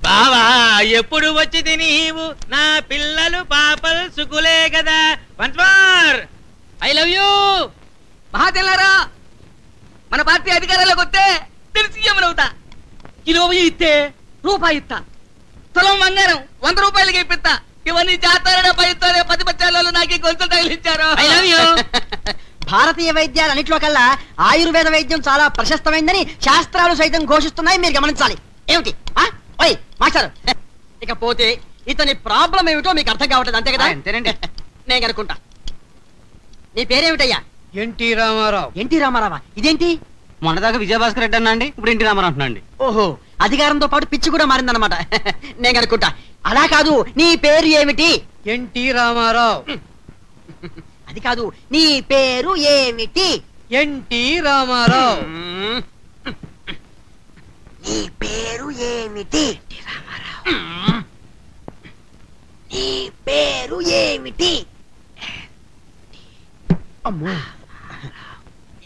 బావా ఎప్పుడు వచ్చింది నీవు నా పిల్లలు పాపలు సుకులే కదా. Once more I love you. మహాజనులారా, మన పార్టీ అధికారంలోకి వస్తే తెలిసి ఏమనవుతా. కిలో ఇస్తే రూపాయి ఇస్తా, తులం బంగారం 100 రూపాయలకి ఇప్పిస్తా. ఇవన్నీ జాతర పైస్తారే 10 పచ్చాలలో నాకు గొంతు తగిలించారు. I love you. భారతీయ వైద్యాలన్నింటిలో కల్లా ఆయుర్వేద వైద్యం చాలా ప్రశస్తమైందని శాస్త్రాలు సైతం ఘోషిస్తున్నాయి, మీరు గమనించాలి. ఏమిటి ఓయ్ మాస్టర్, ఇకపోతే ఇతని ప్రాబ్లం ఏమిటో మీకు అర్థం కావట్లేదు, అంతే కదా? అంతేనండి. నేను కనుక్కుంటా. నీ పేరేమిటయ్యా? ఎన్టీ రామారావు. ఎన్టీ రామారావా? ఇదేంటి? మొన్నదాకా విజయభాస్కర్ రెడ్డి అన్నా అండి, ఇప్పుడు ఎన్టీ రామారావు అంటున్నాండి. ఓహో, అధికారంతో పాటు పిచ్చి కూడా మారిందన్నమాట. నేను కనుక్కుంటా. అలా కాదు, నీ పేరు ఏమిటి? ఎన్టీ రామారావు. అది కాదు, నీ పేరు ఏమిటి? ఎన్టీ రామారావు. నీ పేరు ఏమిటి? నీ పేరు ఏమిటి? అమ్మో,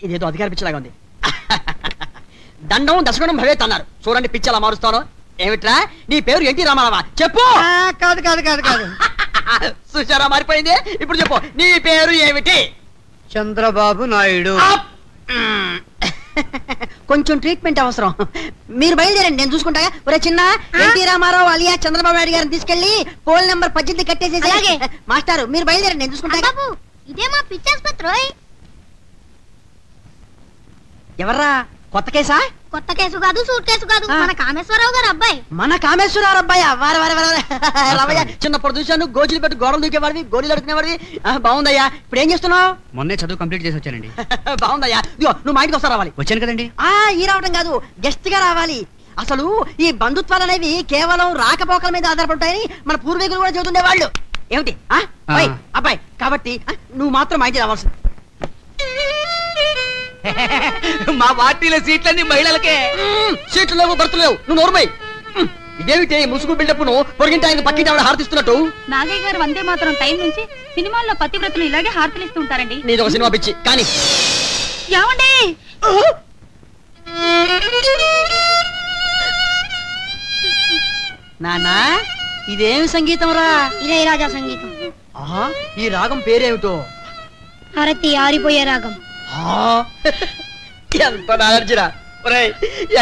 ఇదేదో అధికార పిచ్చలాగా ఉంది. దండం దశగుణం భవేత్ అన్నారు. చూడండి పిచ్చి అలా మారుస్తాను. ఏమిట్రా నీ పేరు ఎన్టీ రామారావా? చెప్పు. కాదు కాదు కాదు కాదు. సుచారా మారిపోయింది. ఇప్పుడు చెప్పు, నీ పేరు ఏమిటి? చంద్రబాబు నాయుడు. కొంచెం ట్రీట్మెంట్ అవసరం. మీరు బయలుదేరండి, నేను చూసుకుంటా. ఒరే చిన్న, ఎన్టీ రామారావు అలియా చంద్రబాబు నాయుడు గారిని తీసుకెళ్లి పోల్ నెంబర్ 18 కట్టేసేసి. మాస్టారు మీరు బయలుదేరండి, నేను చూసుకుంటా. ఇదే మా పిచ్చి ఆసుపత్రి. ఎవర్రా? కొత్త కేసా? కొత్త కేసు కాదు, సూట్ కేసు కాదు, మన కామేశ్వరరావు గారు అబ్బాయి. మన కామేశ్వరరావు అబ్బాయా? వారే వారే వారే రవయ్య, చిన్నప్పుడు చూశాను, గోజులు పెట్టి గోడలు దూకేవాడివి, గోళీలు అడుగునేవాడివి. బాగుందయ్యా. ఇప్పుడు ఏం చేస్తున్నావు? మొన్నే చదువు కంప్లీట్ చేసి వచ్చానండి. బాగుందయ్యా. ఇదిగో నువ్వు మా ఇంటికి వస్తా రావాలి. వచ్చాను కదండి. ఈ రావడం కాదు, గెస్ట్ గా రావాలి. అసలు ఈ బంధుత్వాలు అనేవి కేవలం రాకపోకల మీద ఆధారపడతాయని మన పూర్వీకులు కూడా చెబుతుండేవాళ్ళు. ఏమిటి అబ్బాయి? కాబట్టి నువ్వు మాత్రం మా ఇంటికి రావాల్సింది. మా పార్టీలో సీట్లన్నీ మహిళలకే. సీట్లు లేవు, బర్తులు లేవు. నువ్వు నోర్మై. ఇదేమిటి ముసుగు బిల్డప్ ను పొరిగింటి ఆయన పక్కింటి ఆవిడ హారతిస్తున్నట్టు? నాగయ్య గారు వందే మాత్రం టైం నుంచి సినిమాల్లో పతివ్రతలు ఇలాగే హారతలిస్తూ ఉంటారండి. నీది ఒక సినిమా పిచ్చి. కానీ ఏమండి, నానా ఇదేం సంగీతం రా? ఇళయరాజా సంగీతం. ఈ రాగం పేరేమిటో? హారతి ఆరిపోయే రాగం. ఎంత నాలెడ్జిరా.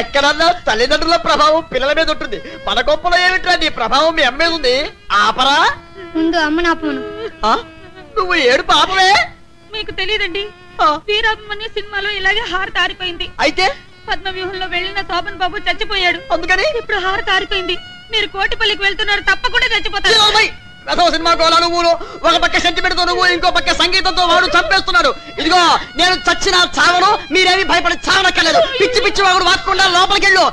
ఎక్కడన్నా తల్లిదండ్రుల ప్రభావం పిల్లల మీద ఉంటుంది, మన గొప్పలో ఏమిట్రా నీ ప్రభావం మీ అమ్మ మీద ఉంది. ఆపరా ముందు అమ్మ నాపను. నువ్వు ఏడు పాపమే. మీకు తెలియదండి, వీరాభిమన్యు సినిమాలో ఇలాగే హారత ఆరిపోయింది. అయితే పద్మవ్యూహంలో వెళ్ళిన శోభన్ బాబు చచ్చిపోయాడు. అందుకని ఇప్పుడు హారత ఆరిపోయింది. మీరు కోటిపల్లికి వెళ్తున్నారు, తప్పకుండా చచ్చిపోతారు. సినిమా గోళ నువ్వు ఒక పక్క సెంటిమెంట్ తో నువ్వు, ఇంకో పక్క సంగీతంతో వాడు చంపేస్తున్నాడు. ఇదిగో నేను చచ్చిన చావను, మీరేమి భయపడి చావనక్కర్లేదు. పిచ్చి పిచ్చి వాడు వాక్కుండా లోపలికి వెళ్ళు.